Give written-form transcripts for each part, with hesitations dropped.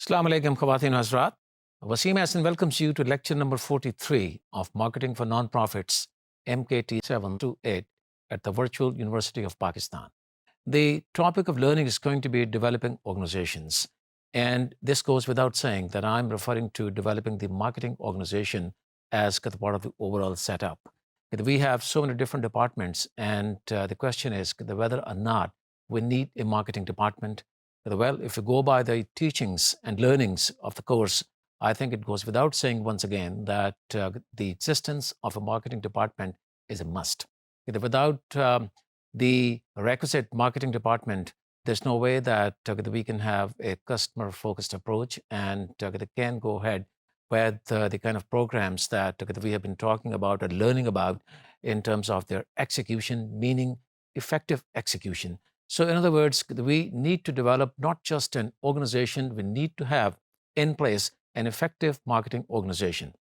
Assalamu alaikum, Khawateen Hazrat. Waseem Ahsan welcomes you to lecture number 43 of Marketing for Nonprofits, MKT728, at the Virtual University of Pakistan. The topic of learning is going to be developing organizations. And this goes without saying that I'm referring to developing the marketing organization as part of the overall setup. We have so many different departments, and the question is whether or not we need a marketing department. Well, if you go by the teachings and learnings of the course, I think it goes without saying once again that the existence of a marketing department is a must. Without the requisite marketing department, there's no way that we can have a customer-focused approach and they can go ahead with the kind of programs that we have been talking about or learning about in terms of their execution, meaning effective execution. So in other words, we need to develop not just an organization, we need to have in place an effective marketing organization.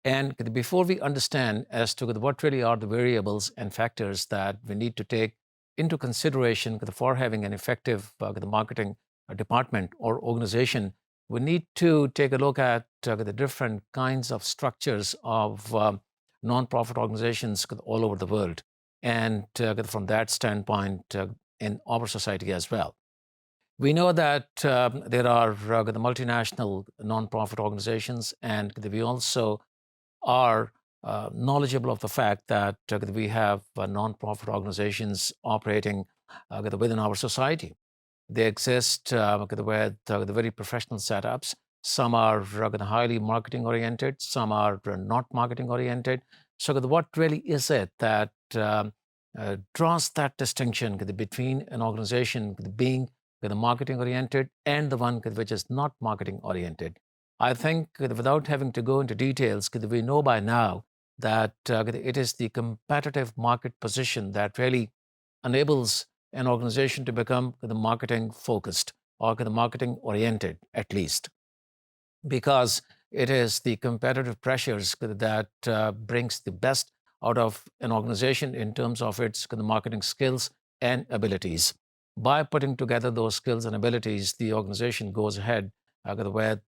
And before we understand as to what really are the variables and factors that we need to take into consideration for having an effective marketing department or organization, we need to take a look at the different kinds of structures of nonprofit organizations all over the world. And from that standpoint, in our society as well. We know that there are the multinational nonprofit organizations, and we also are knowledgeable of the fact that we have nonprofit organizations operating within our society. They exist with the very professional setups. Some are highly marketing oriented, some are not marketing oriented. So what really is it that draws that distinction between an organization being marketing oriented and the one which is not marketing oriented? I think without having to go into details, we know by now that it is the competitive market position that really enables an organization to become marketing focused or marketing oriented at least, because it is the competitive pressures that brings the best out of an organization in terms of its marketing skills and abilities. By putting together those skills and abilities, the organization goes ahead with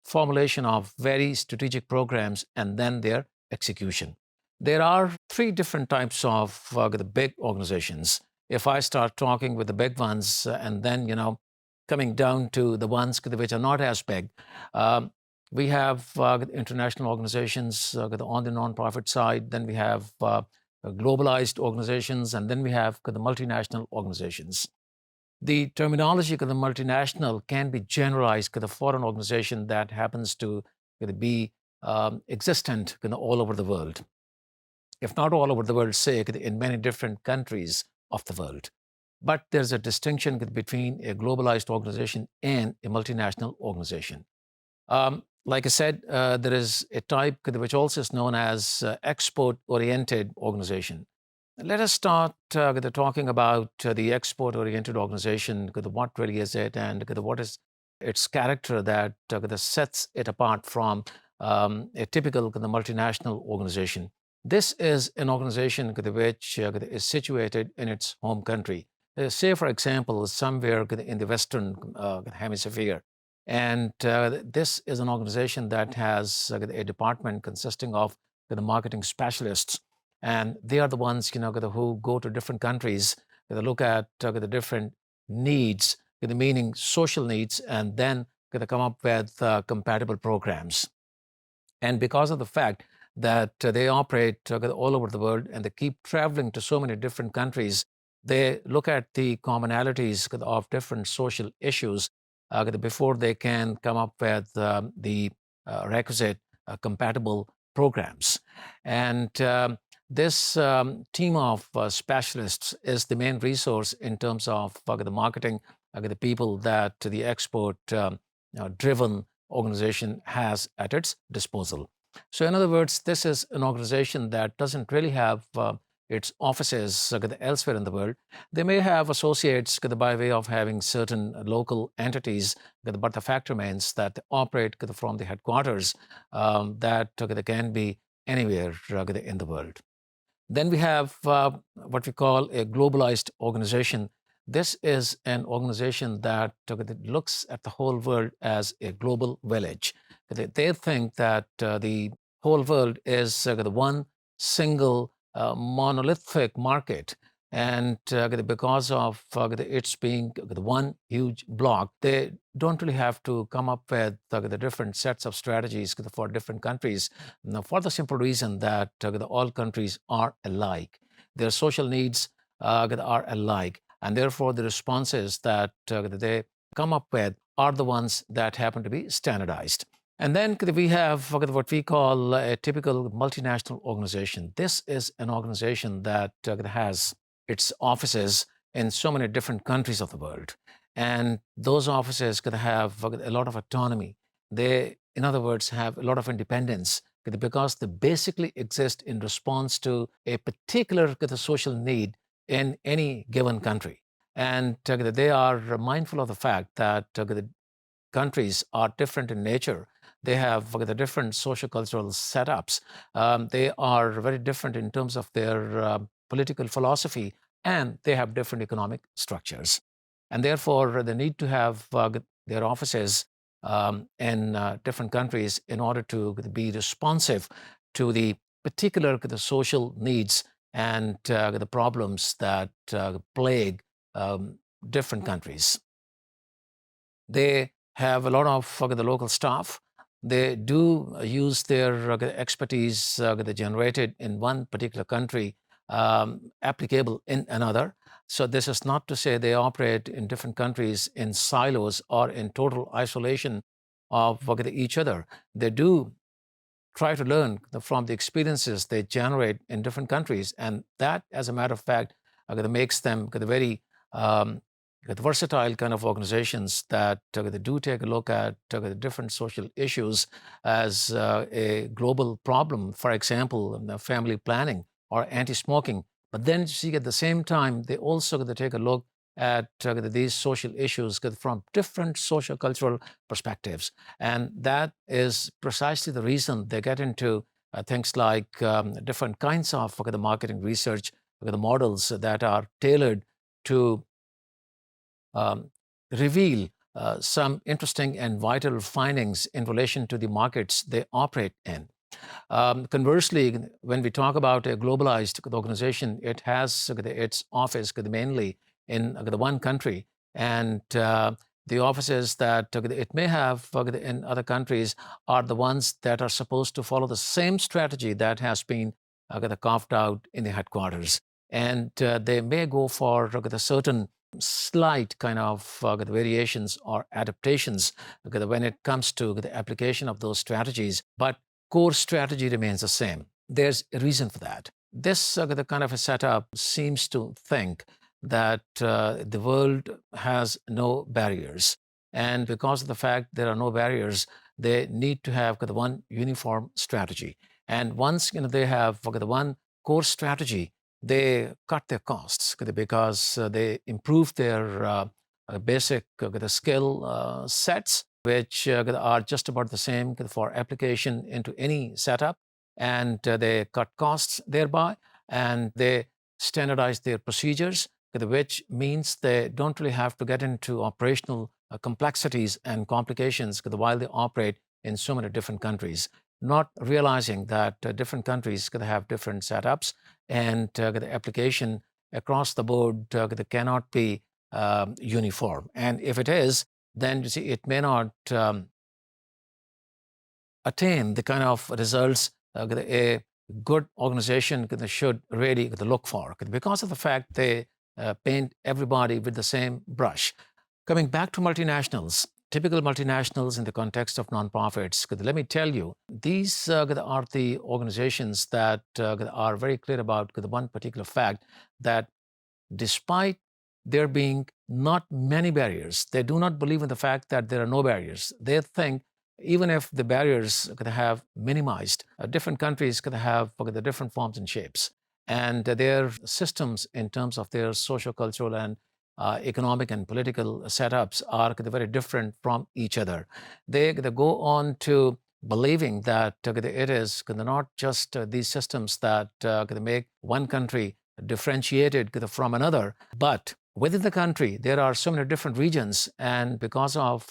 formulation of very strategic programs and then their execution. There are three different types of the big organizations. If I start talking with the big ones and then, coming down to the ones which are not as big, we have international organizations on the nonprofit side, then we have globalized organizations, and then we have the multinational organizations. The terminology of the multinational can be generalized for an organization that happens to be existent all over the world. If not all over the world, say in many different countries of the world. But there's a distinction between a globalized organization and a multinational organization. Like I said, there is a type which also is known as export-oriented organization. Let us start talking about the export-oriented organization. What really is it, and what is its character that sets it apart from a typical multinational organization? This is an organization which is situated in its home country. Say, for example, somewhere in the Western Hemisphere. And this is an organization that has a department consisting of the marketing specialists. And they are the ones who go to different countries, look at the different needs, meaning social needs, and then come up with compatible programs. And because of the fact that they operate all over the world and they keep traveling to so many different countries, They look at the commonalities of different social issues before they can come up with the requisite compatible programs. And this team of specialists is the main resource in terms of the marketing, the people that the export driven organization has at its disposal. So, in other words, this is an organization that doesn't really have its offices elsewhere in the world. They may have associates by way of having certain local entities, but the fact remains that they operate from the headquarters that can be anywhere in the world. Then we have what we call a globalized organization. This is an organization that looks at the whole world as a global village. They think that the whole world is the one single monolithic market. And because of its being the one huge block, they don't really have to come up with the different sets of strategies for different countries. Now, for the simple reason that all countries are alike, their social needs are alike, and therefore the responses that they come up with are the ones that happen to be standardized. And then we have what we call a typical multinational organization. This is an organization that has its offices in so many different countries of the world. And those offices could have a lot of autonomy. They, in other words, have a lot of independence because they basically exist in response to a particular social need in any given country. And they are mindful of the fact that the countries are different in nature. They have the different social cultural setups. They are very different in terms of their political philosophy, and they have different economic structures. And therefore, they need to have their offices in different countries in order to be responsive to the particular social needs and the problems that plague different countries. They have a lot of the local staff. They do use their expertise generated in one particular country applicable in another. So this is not to say they operate in different countries in silos or in total isolation of each other. They do try to learn from the experiences they generate in different countries. And that, as a matter of fact, makes them very versatile kind of organizations that they do take a look at the different social issues as a global problem. For example, family planning or anti-smoking. But then you see at the same time, they also take a look at these social issues from different social cultural perspectives. And that is precisely the reason they get into things like different kinds of the marketing research, the models that are tailored to reveal some interesting and vital findings in relation to the markets they operate in. Conversely, when we talk about a globalized organization, it has its office mainly in the one country, and the offices that it may have in other countries are the ones that are supposed to follow the same strategy that has been carved out in the headquarters. And they may go for the certain slight kind of variations or adaptations when it comes to the application of those strategies, but core strategy remains the same. There's a reason for that. This the kind of a setup seems to think that the world has no barriers. And because of the fact there are no barriers, they need to have the one uniform strategy. And once they have the one core strategy, they cut their costs because they improve their basic the skill sets, which are just about the same for application into any setup. And they cut costs thereby, and they standardize their procedures, which means they don't really have to get into operational complexities and complications while they operate in so many different countries, not realizing that different countries could have different setups, and the application across the board cannot be uniform. And if it is, then you see it may not attain the kind of results a good organization should really look for, because of the fact they paint everybody with the same brush. Coming back to multinationals, typical multinationals in the context of nonprofits, let me tell you, these are the organizations that are very clear about the one particular fact that despite there being not many barriers, they do not believe in the fact that there are no barriers. They think even if the barriers could have minimized, different countries could have the different forms and shapes. And their systems in terms of their social, cultural, and economic and political setups are very different from each other. They go on to believing that it is not just these systems that make one country differentiated from another, but within the country, there are so many different regions. And because of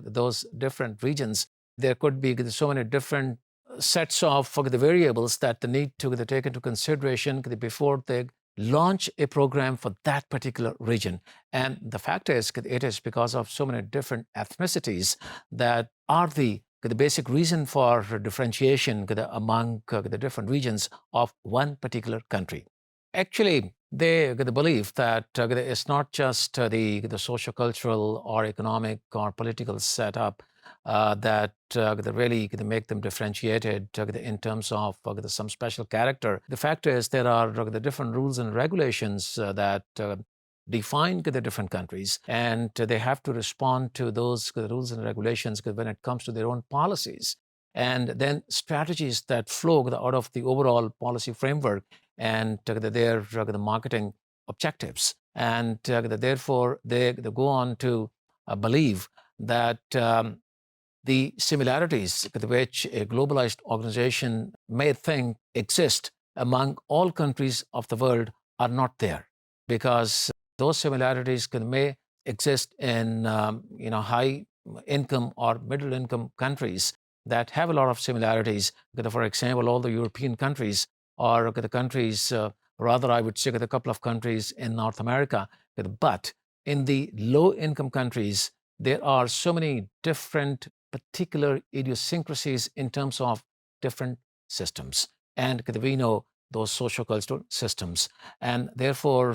those different regions, there could be so many different sets of the variables that they need to take into consideration before they launch a program for that particular region. And the fact is, it is because of so many different ethnicities that are the basic reason for differentiation among the different regions of one particular country. Actually, they believe that it's not just the socio-cultural or economic or political setup that really make them differentiated in terms of some special character. The fact is there are the different rules and regulations that define the different countries, and they have to respond to those rules and regulations when it comes to their own policies. And then strategies that flow out of the overall policy framework and their marketing objectives. And therefore, they go on to believe that the similarities which a globalized organization may think exist among all countries of the world are not there, because those similarities may exist in high income or middle income countries that have a lot of similarities. For example, all the European countries or the countries, rather I would say a couple of countries in North America. But in the low income countries, there are so many different particular idiosyncrasies in terms of different systems. And we know those social cultural systems. And therefore,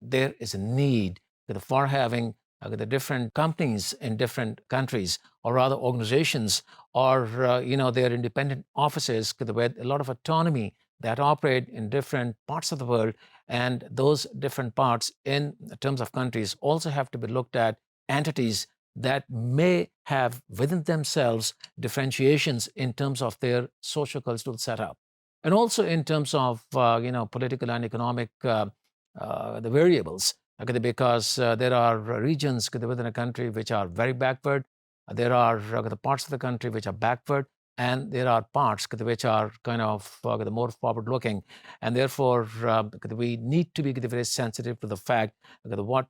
there is a need for having the different companies in different countries, or rather organizations, or their independent offices with a lot of autonomy that operate in different parts of the world. And those different parts in terms of countries also have to be looked at entities that may have within themselves differentiations in terms of their social cultural setup, and also in terms of political and economic the variables, because there are regions within a country which are very backward. There are the parts of the country which are backward, and there are parts which are kind of the more forward-looking. And therefore, we need to be very sensitive to the fact that what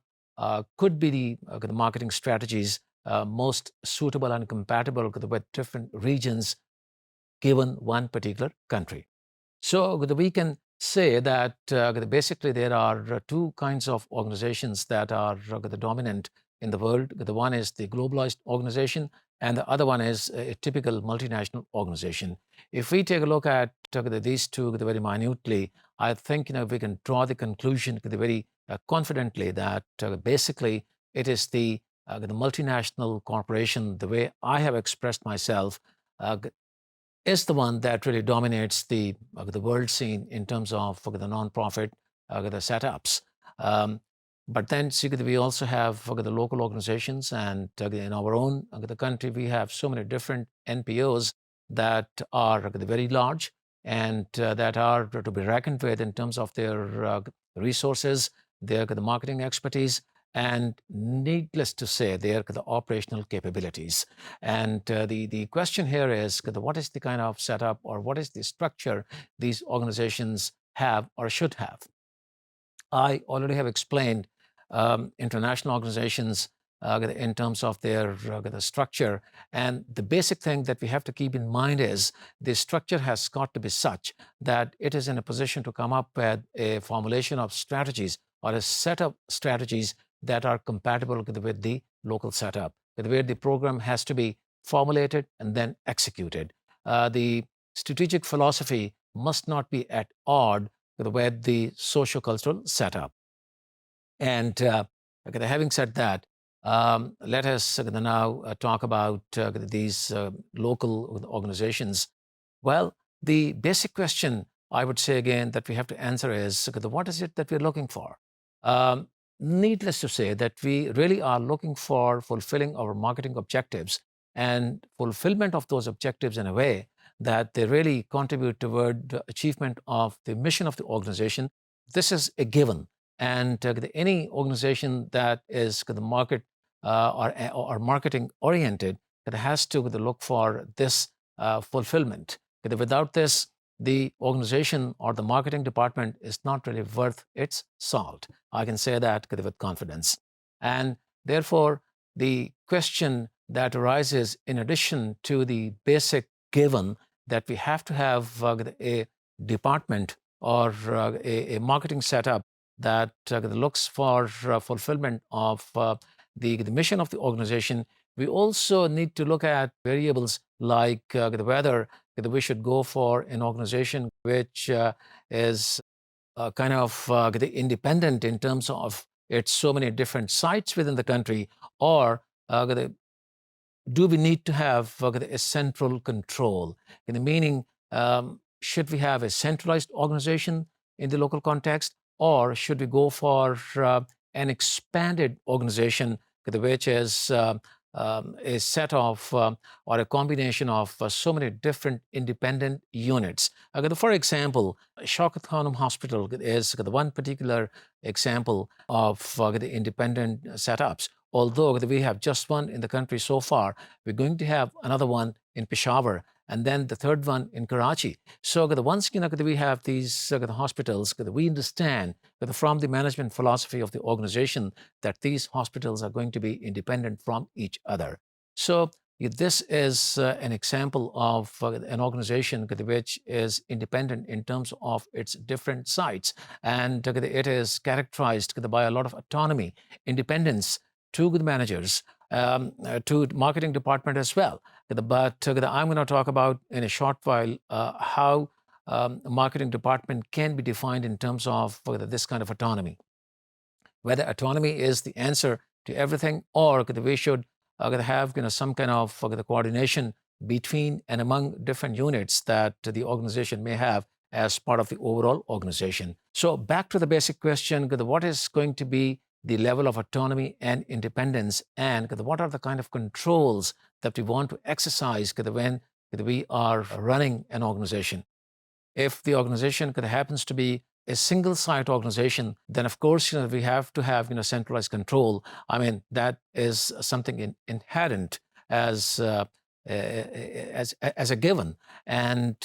could be the marketing strategies most suitable and compatible with different regions given one particular country. So we can say that basically there are two kinds of organizations that are dominant in the world. The one is the globalized organization, and the other one is a typical multinational organization. If we take a look at these two very minutely, I think we can draw the conclusion very confidently that basically it is the multinational corporation, the way I have expressed myself, is the one that really dominates the world scene in terms of the nonprofit the setups. But then we also have the local organizations, and in our own the country, we have so many different NPOs that are very large and that are to be reckoned with in terms of their resources, their the marketing expertise, and needless to say, their the operational capabilities. And the question here is what is the kind of setup or what is the structure these organizations have or should have? I already have explained international organizations in terms of their the structure. And the basic thing that we have to keep in mind is the structure has got to be such that it is in a position to come up with a formulation of strategies or a set of strategies that are compatible with the local setup, where the program has to be formulated and then executed. The strategic philosophy must not be at odd with the socio-cultural setup. And having said that, let us now talk about these local organizations. Well, the basic question I would say again that we have to answer is what is it that we're looking for? Um, Needless to say that we really are looking for fulfilling our marketing objectives and fulfillment of those objectives in a way that they really contribute toward the achievement of the mission of the organization. This is a given. And any organization that is the market or marketing oriented that has to look for this fulfillment. Without this, the organization or the marketing department is not really worth its salt. I can say that with confidence. And therefore, the question that arises in addition to the basic given that we have to have a department or a marketing setup that looks for fulfillment of the mission of the organization, we also need to look at variables like whether we should go for an organization which is kind of independent in terms of its so many different sites within the country, or do we need to have a central control? In the meaning, should we have a centralized organization in the local context, or should we go for an expanded organization, which is a set of or a combination of so many different independent units? For example, Shaukat Khanum Hospital is the one particular example of the independent setups. Although we have just one in the country so far, we're going to have another one in Peshawar and then the third one in Karachi. So once we have these hospitals, we understand from the management philosophy of the organization that these hospitals are going to be independent from each other. So this is an example of an organization which is independent in terms of its different sites, and it is characterized by a lot of autonomy, independence to the managers, to marketing department as well. But I'm going to talk about in a short while how marketing department can be defined in terms of this kind of autonomy. Whether autonomy is the answer to everything, or we should have some kind of the coordination between and among different units that the organization may have as part of the overall organization. So back to the basic question, what is going to be the level of autonomy and independence, and what are the kind of controls that we want to exercise when we are running an organization? If the organization happens to be a single site organization, then of course we have to have centralized control. I mean, that is something inherent as as a given. And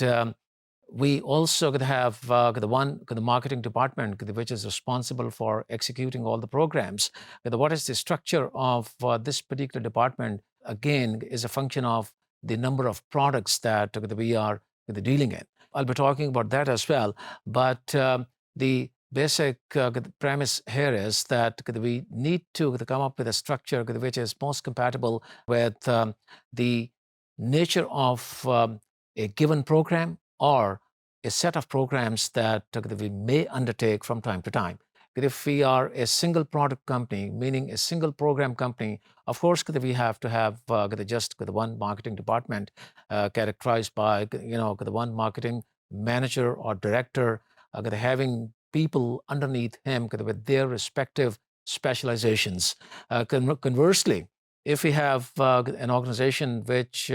we also could have the marketing department which is responsible for executing all the programs. What is the structure of this particular department? Again, is a function of the number of products that we are dealing in. I'll be talking about that as well. But the basic premise here is that we need to come up with a structure which is most compatible with the nature of a given program or a set of programs that we may undertake from time to time. If we are a single product company, meaning a single program company, of course we have to have just one marketing department characterized by the one marketing manager or director, having people underneath him with their respective specializations. Conversely, if we have an organization which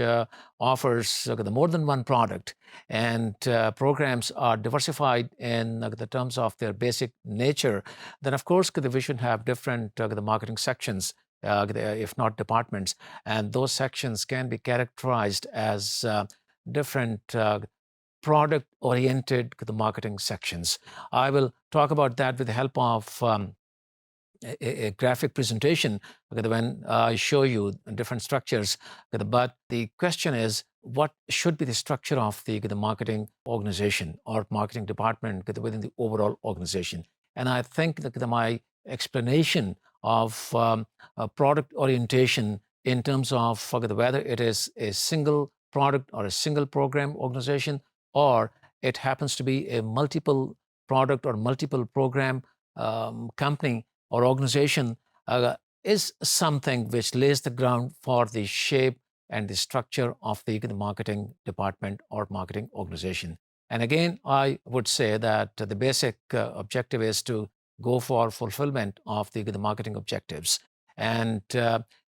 offers more than one product, and programs are diversified in the terms of their basic nature, then of course we should have different the marketing sections, if not departments, and those sections can be characterized as different product-oriented marketing sections. I will talk about that with the help of a graphic presentation when I show you different structures. But the question is, what should be the structure of the marketing organization or marketing department within the overall organization? And I think that my explanation of product orientation in terms of whether it is a single product or a single program organization, or it happens to be a multiple product or multiple program company, or organization is something which lays the ground for the shape and the structure of the marketing department or marketing organization. And again, I would say that the basic objective is to go for fulfillment of the marketing objectives. And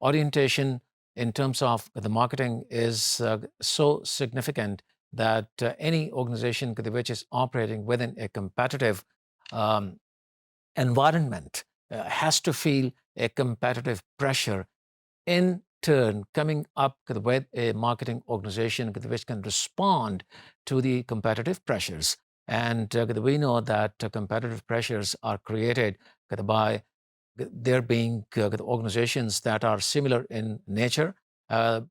orientation in terms of the marketing is so significant that any organization which is operating within a competitive um, environment has to feel a competitive pressure, in turn coming up with a marketing organization which can respond to the competitive pressures. And we know that competitive pressures are created by there being organizations that are similar in nature, uh,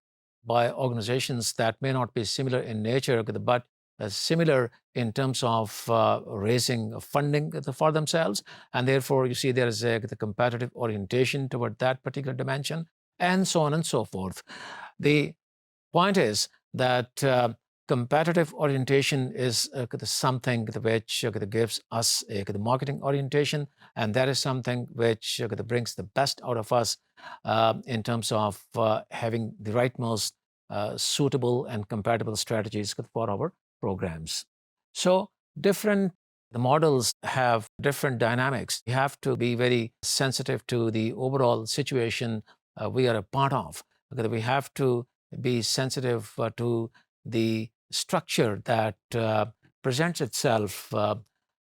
by organizations that may not be similar in nature, but similar in terms of raising funding for themselves. And therefore, you see there is the competitive orientation toward that particular dimension, and so on and so forth. The point is that competitive orientation is something which gives us a marketing orientation, and that is something which brings the best out of us in terms of having the rightmost suitable and compatible strategies for our programs. So different the models have different dynamics. You have to be very sensitive to the overall situation we are a part of. Because we have to be sensitive to the structure that presents itself for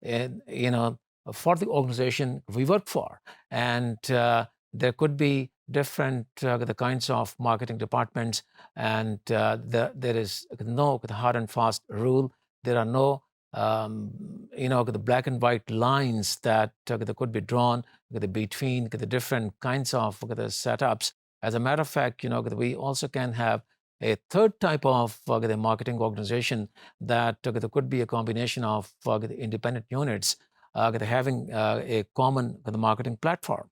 the organization we work for. And there could be different the kinds of marketing departments, and there is no hard and fast rule. There are no the black and white lines that could be drawn between the different kinds of the setups. As a matter of fact, we also can have a third type of the marketing organization that could be a combination of the independent units having a common marketing platform.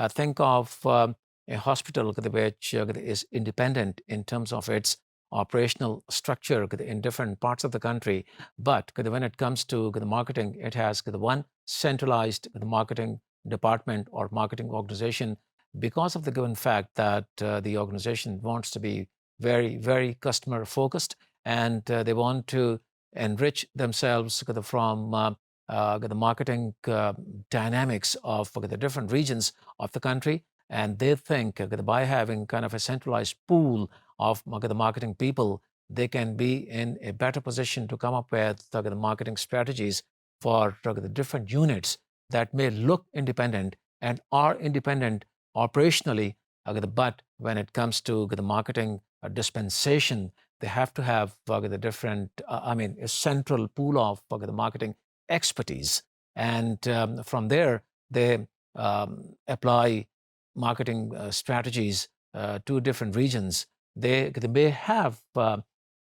Think of a hospital which is independent in terms of its operational structure in different parts of the country, but when it comes to the marketing, it has one centralized marketing department or marketing organization, because of the given fact that the organization wants to be very, very customer focused, and they want to enrich themselves from the marketing dynamics of the different regions of the country. And they think by having kind of a centralized pool of the marketing people, they can be in a better position to come up with the marketing strategies for the different units that may look independent and are independent operationally, but when it comes to the marketing dispensation, they have to have the different, a central pool of the marketing expertise. And from there, they apply marketing strategies to different regions. They may have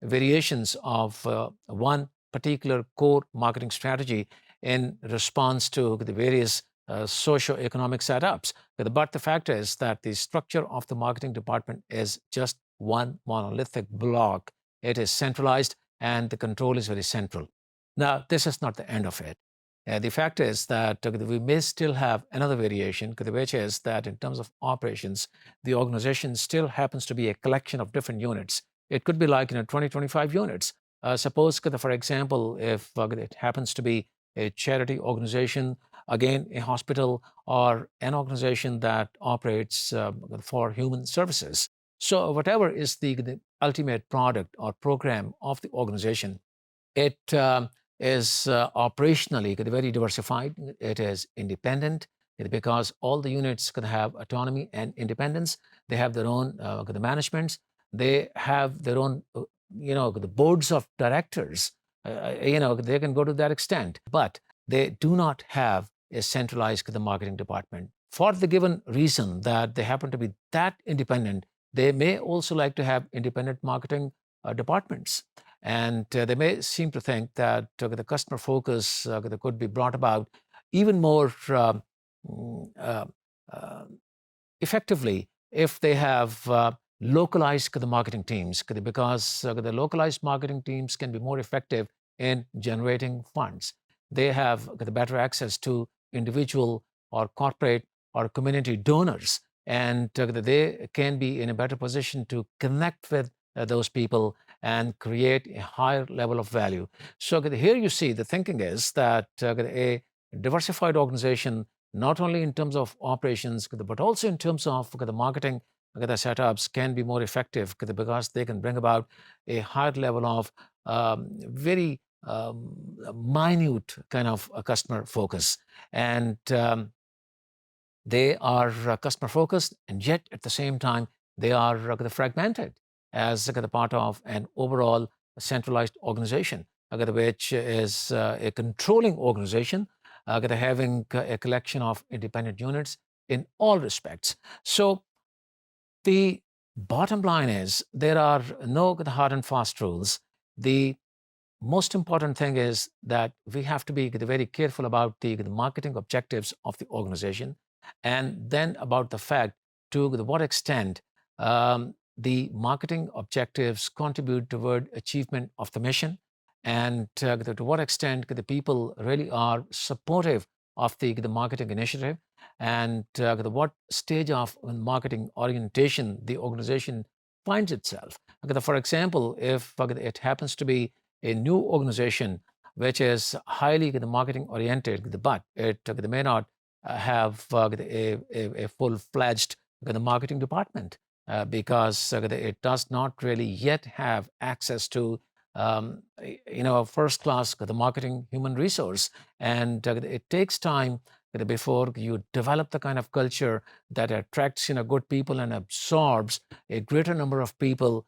variations of one particular core marketing strategy in response to the various socio-economic setups. But the fact is that the structure of the marketing department is just one monolithic block. It is centralized and the control is very central. Now, this is not the end of it. The fact is that we may still have another variation, which is that in terms of operations, the organization still happens to be a collection of different units. It could be like 20, 25 units. Suppose, for example, if it happens to be a charity organization, again, a hospital, or an organization that operates for human services. So whatever is the ultimate product or program of the organization, it is operationally very diversified. It is independent because all the units could have autonomy and independence. They have their own the managements. They have their own, the boards of directors. They can go to that extent, but they do not have a centralized marketing department. For the given reason that they happen to be that independent, they may also like to have independent marketing departments. And they may seem to think that the customer focus that could be brought about even more mm, uh, uh, effectively if they have localized the marketing teams, because the localized marketing teams can be more effective in generating funds. They have the better access to individual or corporate or community donors, and they can be in a better position to connect with those people and create a higher level of value. So here you see the thinking is that a diversified organization, not only in terms of operations, but also in terms of the marketing, the setups can be more effective because they can bring about a higher level of very minute kind of a customer focus. And they are customer focused, and yet at the same time, they are fragmented as the part of an overall centralized organization, which is a controlling organization, having a collection of independent units in all respects. So the bottom line is there are no hard and fast rules. The most important thing is that we have to be very careful about the marketing objectives of the organization, and then about the fact to what extent the marketing objectives contribute toward achievement of the mission, and to what extent the people really are supportive of the marketing initiative, and what stage of marketing orientation the organization finds itself. For example, if it happens to be a new organization which is highly marketing oriented, but it may not have a full-fledged marketing department because it does not really yet have access to a first-class marketing human resource, and it takes time before you develop the kind of culture that attracts good people and absorbs a greater number of people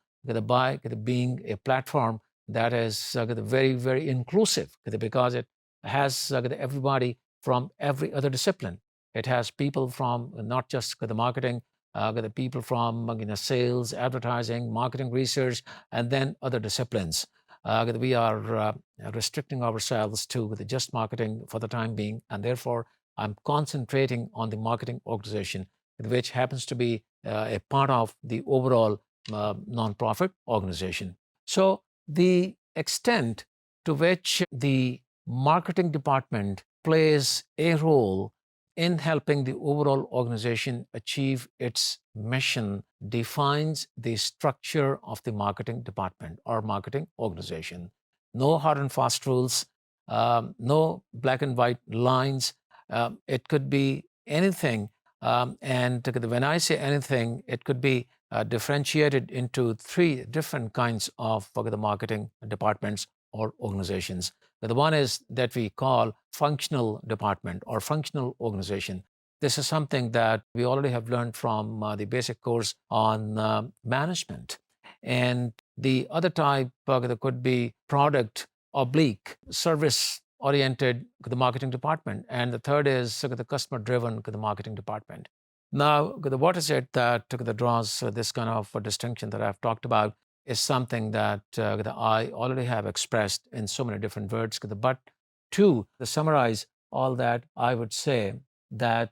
by being a platform that is very, very inclusive because it has everybody from every other discipline. It has people from not just the marketing, the people from sales, advertising, marketing research, and then other disciplines. We are restricting ourselves to the just marketing for the time being, and therefore I'm concentrating on the marketing organization, which happens to be a part of the overall nonprofit organization. So the extent to which the marketing department plays a role in helping the overall organization achieve its mission defines the structure of the marketing department or marketing organization. No hard and fast rules, no black and white lines. It could be anything. And when I say anything, it could be differentiated into three different kinds of the marketing departments or organizations. The one is that we call functional department or functional organization. This is something that we already have learned from the basic course on management. And the other type that could be product oblique service oriented the marketing department. And the third is the customer driven the marketing department. Now, what is it that draws this kind of a distinction that I've talked about is something that I already have expressed in so many different words. But to summarize all that, I would say that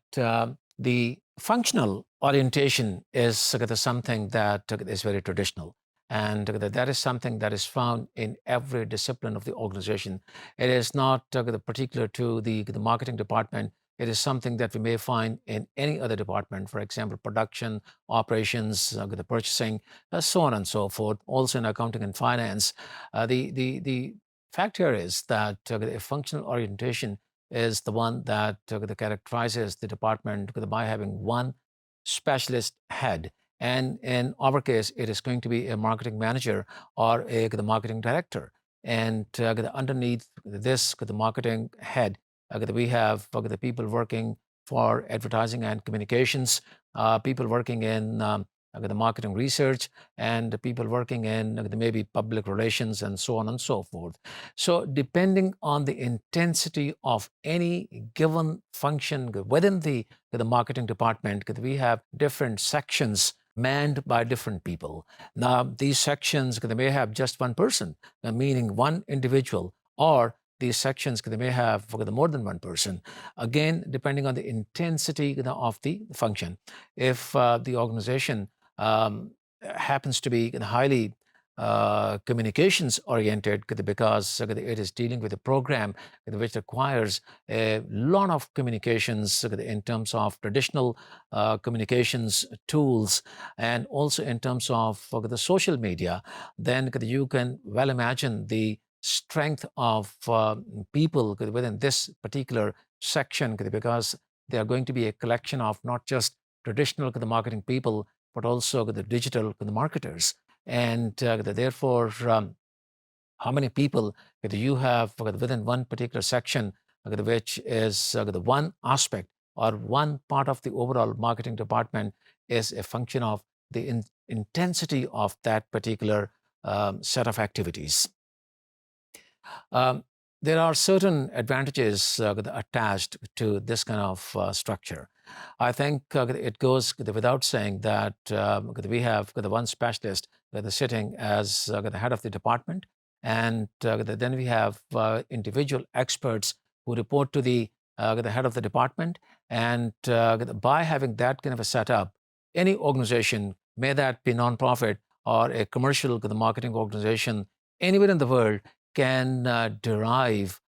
the functional orientation is something that is very traditional. And that is something that is found in every discipline of the organization. It is not particular to the marketing department. It is something that we may find in any other department, for example, production, operations, the purchasing, so on and so forth, also in accounting and finance. The fact here is that a functional orientation is the one that characterizes the department by having one specialist head. And in our case, it is going to be a marketing manager or the marketing director. And underneath this, the marketing head, we have the people working for advertising and communications, people working in the marketing research, and the people working in maybe public relations and so on and so forth. So depending on the intensity of any given function within the marketing department, we have different sections manned by different people. Now, these sections they may have just one person, meaning one individual, or these sections they may have more than one person, again, depending on the intensity of the function. If the organization happens to be highly communications oriented because it is dealing with a program which requires a lot of communications in terms of traditional communications tools and also in terms of the social media. Then you can well imagine the strength of people within this particular section because they are going to be a collection of not just traditional marketing people but also the digital marketers. And therefore, how many people you have within one particular section, which is the one aspect or one part of the overall marketing department is a function of the intensity of that particular set of activities. Um, there are certain advantages attached to this kind of structure. I think it goes without saying that we have the one specialist sitting as the head of the department, and then we have individual experts who report to the head of the department. And by having that kind of a setup, any organization, may that be nonprofit or a commercial marketing organization anywhere in the world, can derive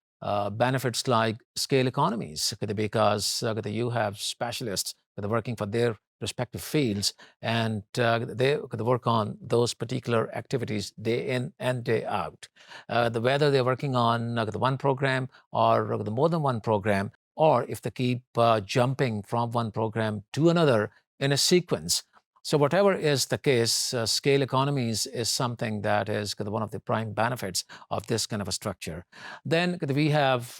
benefits like scale economies because you have specialists working for their respective fields and they work on those particular activities day in and day out. Whether they're working on the one program or the more than one program, or if they keep jumping from one program to another in a sequence. So whatever is the case, scale economies is something that is one of the prime benefits of this kind of a structure. Then we have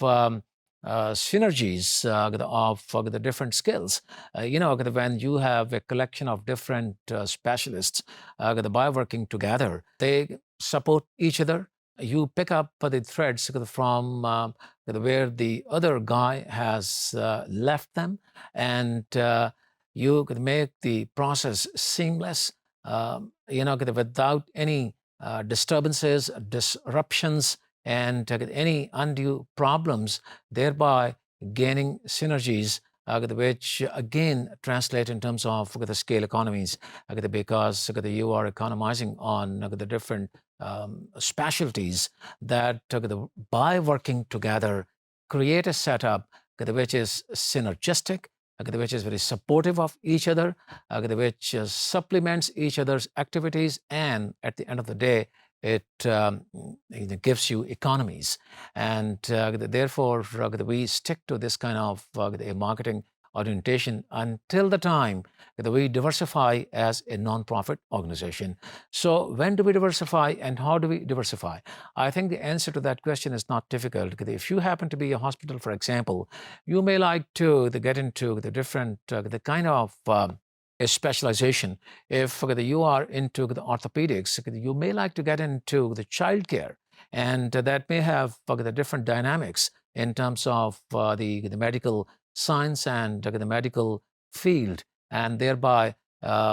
synergies of the different skills. When you have a collection of different specialists by working together, they support each other. You pick up the threads from where the other guy has left them, and you could make the process seamless, without any disturbances, disruptions, and any undue problems, thereby gaining synergies, which again translate in terms of the scale economies, because you are economizing on the different specialties that by working together create a setup which is synergistic, which is very supportive of each other, which supplements each other's activities, and at the end of the day, it gives you economies. And therefore, we stick to this kind of a marketing orientation until the time that we diversify as a nonprofit organization. So when do we diversify and how do we diversify? I think the answer to that question is not difficult. If you happen to be a hospital, for example, you may like to get into the different, the kind of a specialization. If you are into the orthopedics, you may like to get into the childcare, and that may have the different dynamics in terms of the medical science and the medical field, and thereby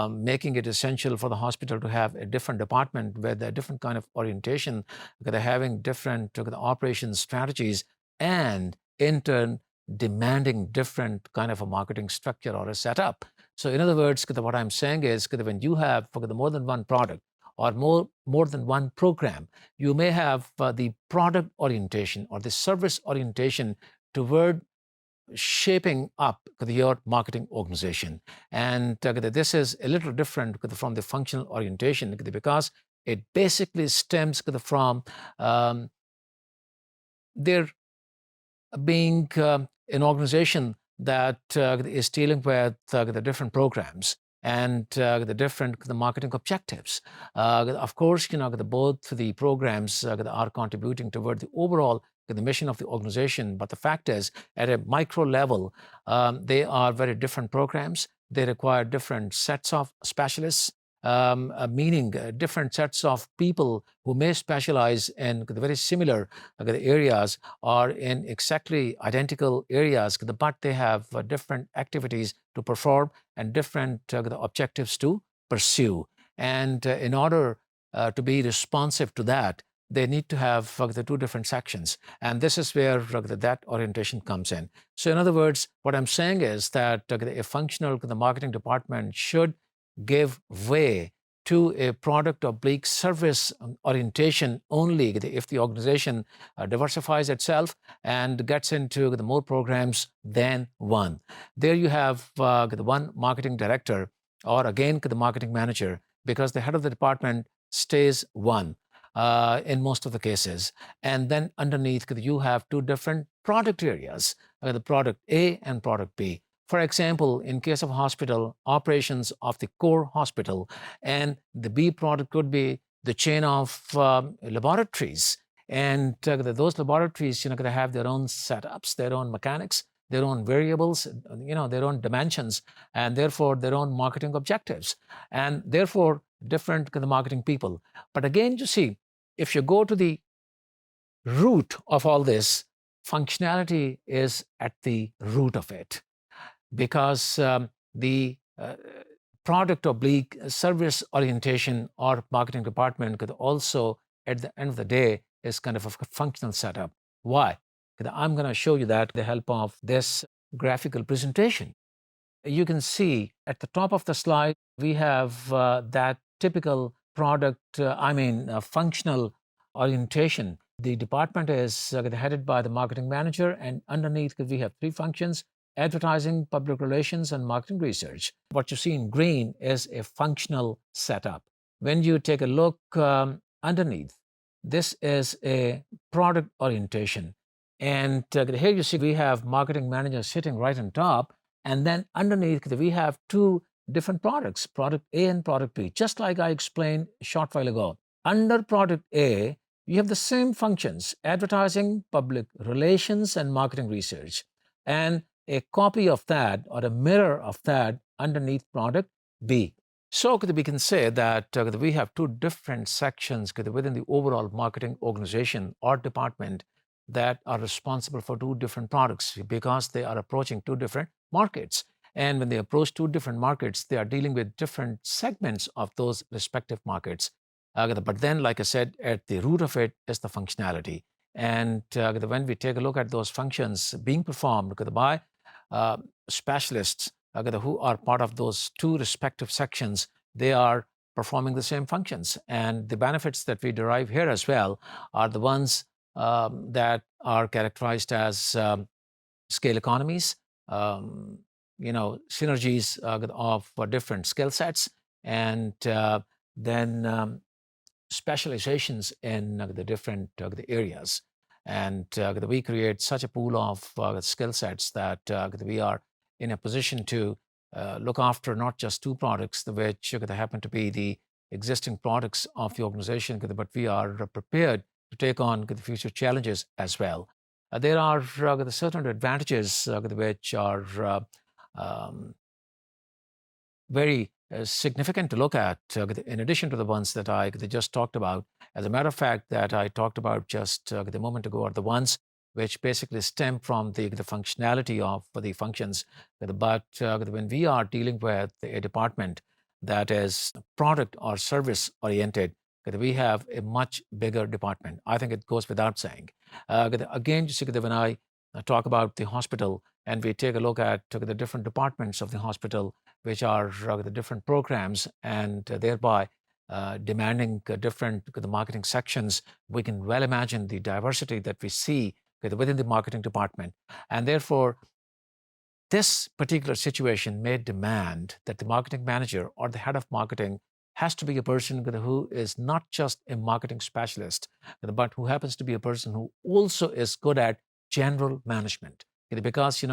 making it essential for the hospital to have a different department with a different kind of orientation, they're having different operation strategies, and in turn demanding different kind of a marketing structure or a setup. So in other words, what I'm saying is when you have more than one product or more than one program, you may have the product orientation or the service orientation toward shaping up your marketing organization. And this is a little different from the functional orientation because it basically stems from their being an organization that is dealing with the different programs and the different the marketing objectives. Of course, both the programs are contributing toward the overall the mission of the organization. But the fact is, at a micro level, they are very different programs. They require different sets of specialists, meaning different sets of people who may specialize in the very similar areas or in exactly identical areas, but they have different activities to perform and different objectives to pursue. And in order to be responsive to that, they need to have the two different sections. And this is where that orientation comes in. So in other words, what I'm saying is that a functional marketing department should give way to a product oblique service orientation only if the organization diversifies itself and gets into the more programs than one. There you have the one marketing director, or again the marketing manager, because the head of the department stays one in most of the cases. And then underneath you have two different product areas, the product A and product B. For example, in case of hospital, operations of the core hospital, and the B product could be the chain of laboratories. And those laboratories, they have their own setups, their own mechanics, their own variables, their own dimensions, and therefore their own marketing objectives, and therefore different marketing people. But again, you see, if you go to the root of all this, functionality is at the root of it, because the product oblique service orientation or marketing department could also, at the end of the day, is kind of a functional setup. Why? Because I'm going to show you that with the help of this graphical presentation. You can see at the top of the slide, we have that typical product, functional orientation. The department is headed by the marketing manager, and underneath we have three functions: advertising, public relations, and marketing research. What you see in green is a functional setup. When you take a look underneath, this is a product orientation. And here you see we have marketing manager sitting right on top, and then underneath we have two different products, product A and product B, just like I explained a short while ago. Under product A, you have the same functions: advertising, public relations, and marketing research. And a copy of that, or a mirror of that, underneath product B. So we can say that we have two different sections within the overall marketing organization or department that are responsible for two different products, because they are approaching two different markets. And when they approach two different markets, they are dealing with different segments of those respective markets. But then, like I said, at the root of it is the functionality. And when we take a look at those functions being performed by specialists who are part of those two respective sections, they are performing the same functions. And the benefits that we derive here as well are the ones that are characterized as scale economies, synergies of different skill sets, and then specializations in the different the areas. And we create such a pool of skill sets that we are in a position to look after not just two products, which happen to be the existing products of the organization, but we are prepared to take on the future challenges as well. There are certain advantages which are very significant to look at, in addition to the ones that I just talked about. As a matter of fact, that I talked about just the moment ago are the ones which basically stem from the functionality of the functions. But when we are dealing with a department that is product or service oriented, we have a much bigger department. I think it goes without saying. Again, you see, when I talk about the hospital and we take a look at the different departments of the hospital, which are the different programs, and thereby demanding different the marketing sections, we can well imagine the diversity that we see within the marketing department. And therefore, this particular situation may demand that the marketing manager or the head of marketing has to be a person who is not just a marketing specialist, but who happens to be a person who also is good at general management, because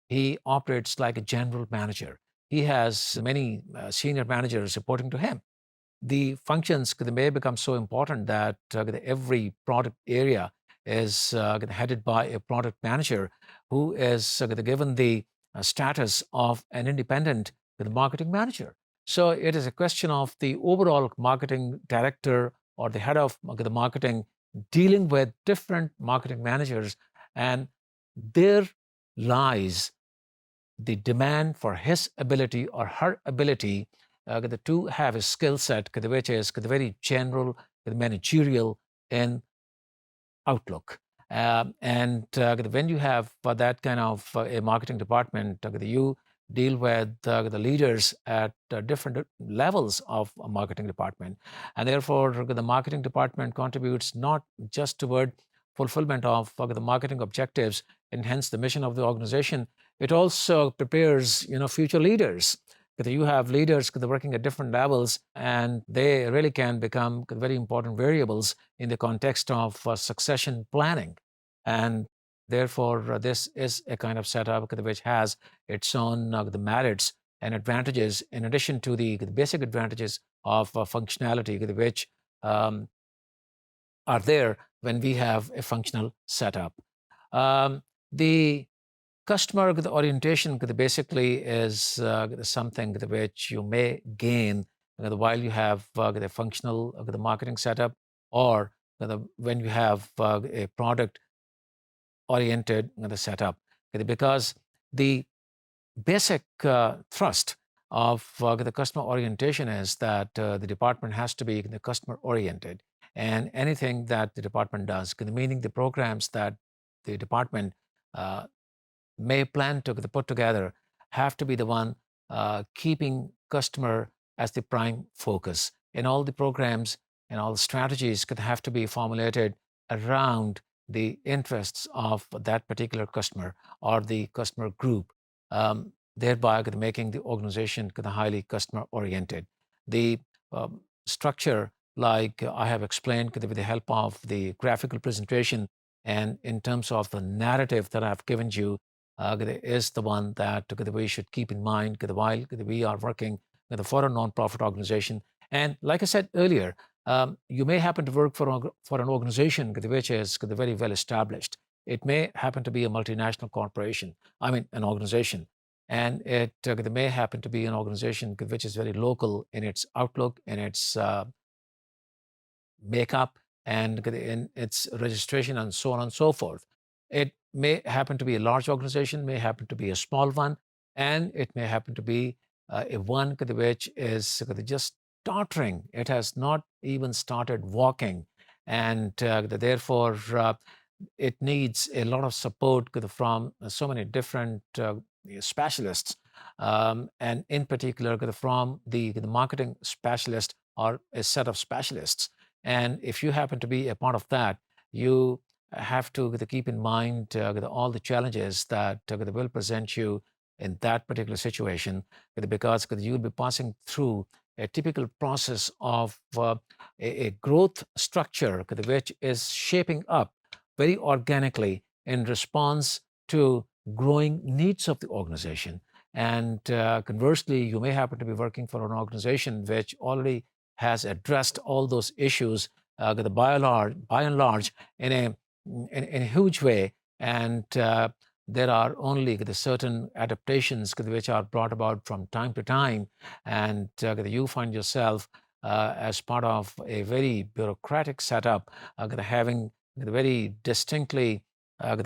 he operates like a general manager. He has many senior managers reporting to him. The functions may become so important that every product area is headed by a product manager who is given the status of an independent marketing manager. So it is a question of the overall marketing director or the head of the marketing dealing with different marketing managers, and there lies the demand for his ability or her ability to have a skill set which is very general, managerial in outlook. And when you have that kind of a marketing department, you deal with the leaders at different levels of a marketing department. And therefore, the marketing department contributes not just toward fulfillment of the marketing objectives and hence the mission of the organization, it also prepares, future leaders. You have leaders working at different levels, and they really can become very important variables in the context of succession planning. And therefore, this is a kind of setup which has its own the merits and advantages in addition to the basic advantages of functionality which um, are there when we have a functional setup. The customer orientation basically is something which you may gain while you have the functional the marketing setup, or when you have a product oriented setup, because the basic thrust of the customer orientation is that the department has to be the customer oriented, and anything that the department does, meaning the programs that the department uh, may plan to put together, have to be the one keeping customer as the prime focus. And all the programs and all the strategies could have to be formulated around the interests of that particular customer or the customer group, thereby making the organization highly customer oriented. The structure, like I have explained with the help of the graphical presentation and in terms of the narrative that I've given you, is the one that we should keep in mind while we are working for a nonprofit organization. And like I said earlier, you may happen to work for an organization which is very well established. It may happen to be a multinational corporation, I mean, an organization. And it may happen to be an organization which is very local in its outlook, in its makeup, and in its registration, and so on and so forth. It may happen to be a large organization, may happen to be a small one, and it may happen to be a one which is just tottering. It has not even started walking, and therefore it needs a lot of support from so many different specialists, and in particular from the marketing specialist or a set of specialists. And if you happen to be a part of that, you have to keep in mind all the challenges that will present you in that particular situation, because you'll be passing through a typical process of a growth structure which is shaping up very organically in response to growing needs of the organization. And conversely, you may happen to be working for an organization which already has addressed all those issues by and large in a huge way. And there are only the certain adaptations which are brought about from time to time. And you find yourself as part of a very bureaucratic setup, having very distinctly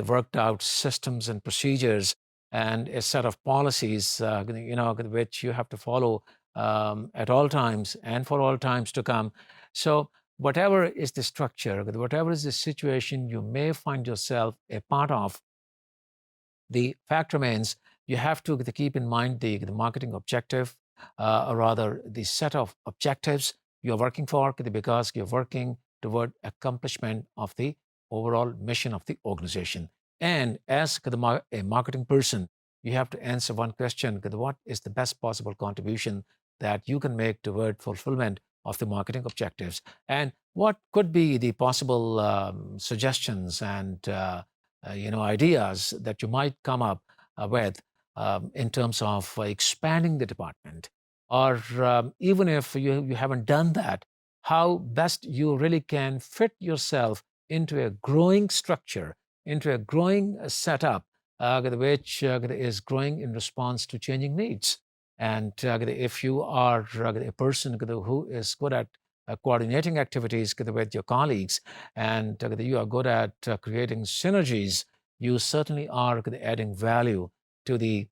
worked out systems and procedures and a set of policies, which you have to follow at all times and for all times to come. So, whatever is the structure, whatever is the situation you may find yourself a part of, the fact remains you have to keep in mind the marketing objective, or rather the set of objectives you're working for, because you're working toward accomplishment of the overall mission of the organization. And as a marketing person, you have to answer one question: what is the best possible contribution that you can make toward fulfillment of the marketing objectives? And what could be the possible suggestions and ideas that you might come up with in terms of expanding the department, or even if you haven't done that, how best you really can fit yourself into a growing structure, into a growing setup, which is growing in response to changing needs. And if you are a person who is good at coordinating activities with your colleagues, and you are good at creating synergies, you certainly are adding value to the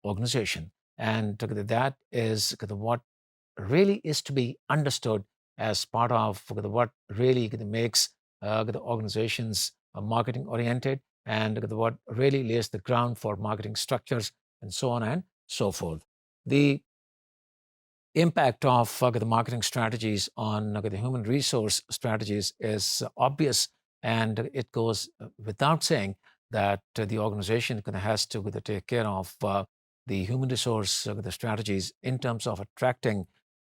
organization. And that is what really is to be understood as part of what really makes the organizations marketing oriented, and what really lays the ground for marketing structures and so on and so forth. The impact of the marketing strategies on the human resource strategies is obvious, and it goes without saying that the organization has to take care of the human resource the strategies in terms of attracting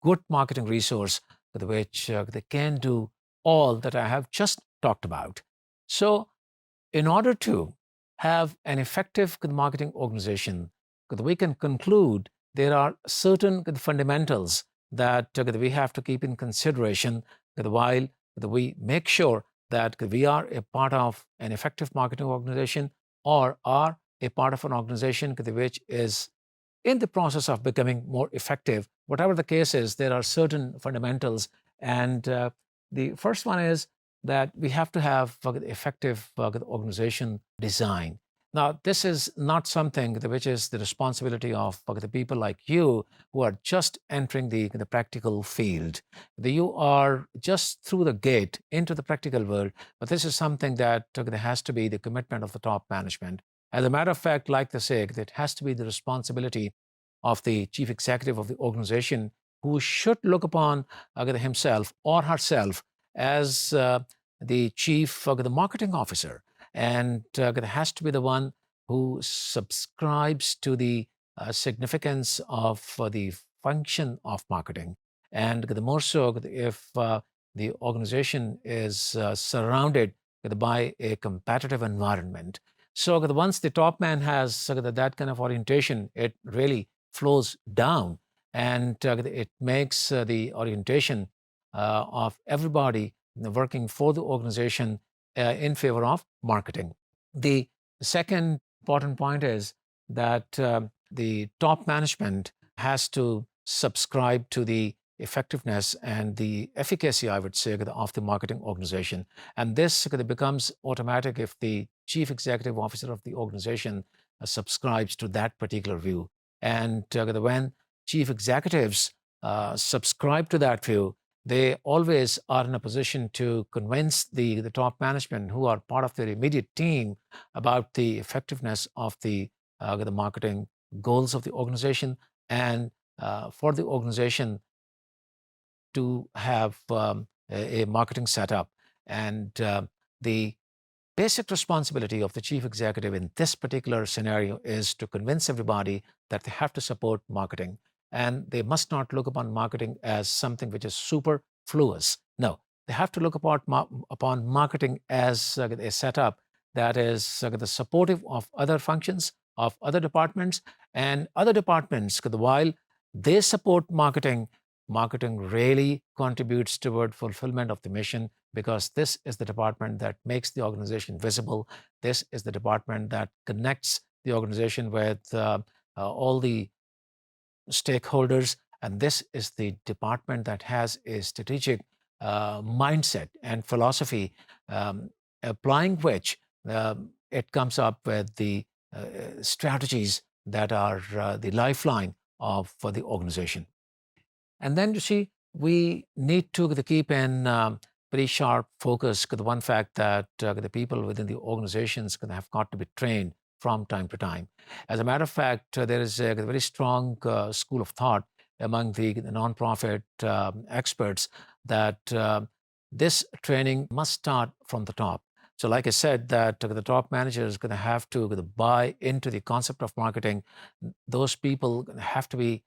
good marketing resource which they can do all that I have just talked about. So in order to have an effective marketing organization, we can conclude there are certain fundamentals that we have to keep in consideration while we make sure that we are a part of an effective marketing organization or are a part of an organization which is in the process of becoming more effective. Whatever the case is, there are certain fundamentals. And the first one is that we have to have effective organization design. Now, this is not something which is the responsibility of the people like you who are just entering the practical field. You are just through the gate into the practical world, but this is something that there has to be the commitment of the top management. As a matter of fact, like they say, it has to be the responsibility of the chief executive of the organization who should look upon himself or herself as the chief the marketing officer. And it has to be the one who subscribes to the significance of the function of marketing. And the more so if the organization is surrounded by a competitive environment. So once the top man has that kind of orientation, it really flows down, and it makes the orientation of everybody working for the organization in favor of marketing. The second important point is that the top management has to subscribe to the effectiveness and the efficacy, I would say, of the marketing organization. And this becomes automatic if the chief executive officer of the organization subscribes to that particular view. And when chief executives subscribe to that view, they always are in a position to convince the top management who are part of their immediate team about the effectiveness of the marketing goals of the organization, and for the organization to have a marketing setup. And the basic responsibility of the chief executive in this particular scenario is to convince everybody that they have to support marketing. And they must not look upon marketing as something which is superfluous. No, they have to look upon marketing as a setup that is the supportive of other functions, of other departments, and other departments, while they support marketing, marketing really contributes toward fulfillment of the mission, because this is the department that makes the organization visible. This is the department that connects the organization with all the stakeholders. And this is the department that has a strategic mindset and philosophy, applying which it comes up with the strategies that are the lifeline of for the organization. And then you see, we need to keep in very sharp focus the one fact that the people within the organizations have got to be trained from time to time. As a matter of fact, there is a very strong school of thought among the nonprofit experts that this training must start from the top. So like I said, that the top manager is going to have to buy into the concept of marketing. Those people have to be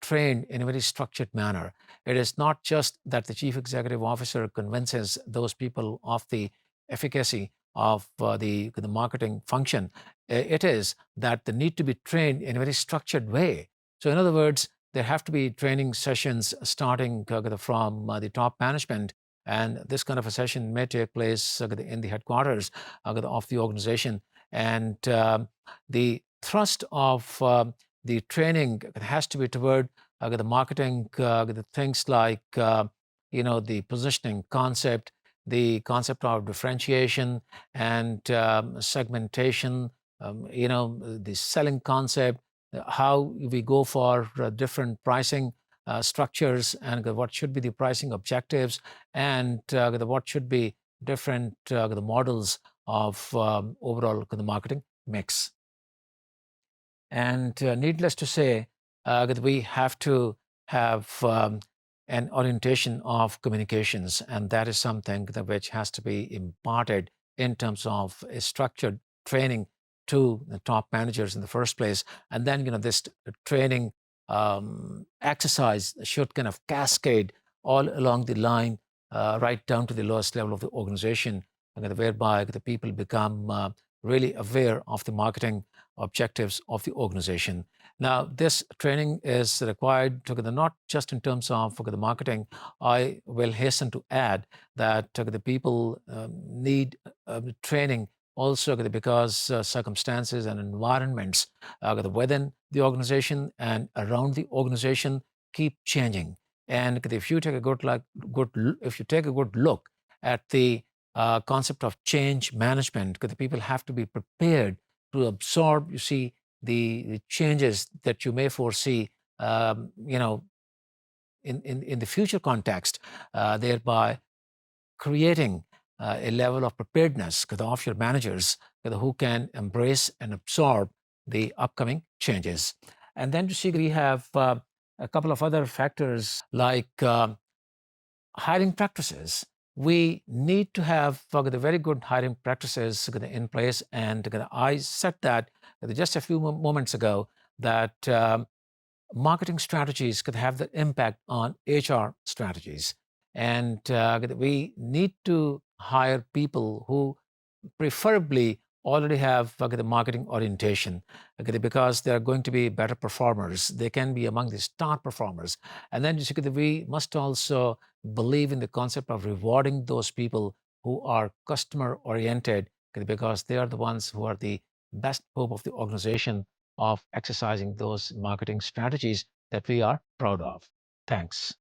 trained in a very structured manner. It is not just that the chief executive officer convinces those people of the efficacy of the marketing function. It is that they need to be trained in a very structured way. So in other words, there have to be training sessions starting from the top management. And this kind of a session may take place in the headquarters of the organization. And the thrust of the training has to be toward the marketing, the things like, the positioning concept, the concept of differentiation and segmentation, the selling concept, how we go for different pricing structures, and what should be the pricing objectives, and what should be different the models of overall the marketing mix. And needless to say, that we have to have an orientation of communications, and that is something that which has to be imparted in terms of a structured training to the top managers in the first place. And then, this training exercise should kind of cascade all along the line, right down to the lowest level of the organization, and whereby the people become really aware of the marketing objectives of the organization. Now, this training is required not just in terms of the marketing. I will hasten to add that the people need training also because circumstances and environments within the organization and around the organization keep changing. And if you take a if you take a good look at the concept of change management, the people have to be prepared to absorb, you see, the changes that you may foresee, in the future context, thereby creating a level of preparedness of your managers who can embrace and absorb the upcoming changes. And then you see we have a couple of other factors like hiring practices. We need to have the very good hiring practices in place. And I said that just a few moments ago that marketing strategies could have the impact on HR strategies. And we need to hire people who preferably already have the marketing orientation, because they are going to be better performers. They can be among the star performers. And then we must also believe in the concept of rewarding those people who are customer oriented, because they are the ones who are the best hope of the organization of exercising those marketing strategies that we are proud of. Thanks.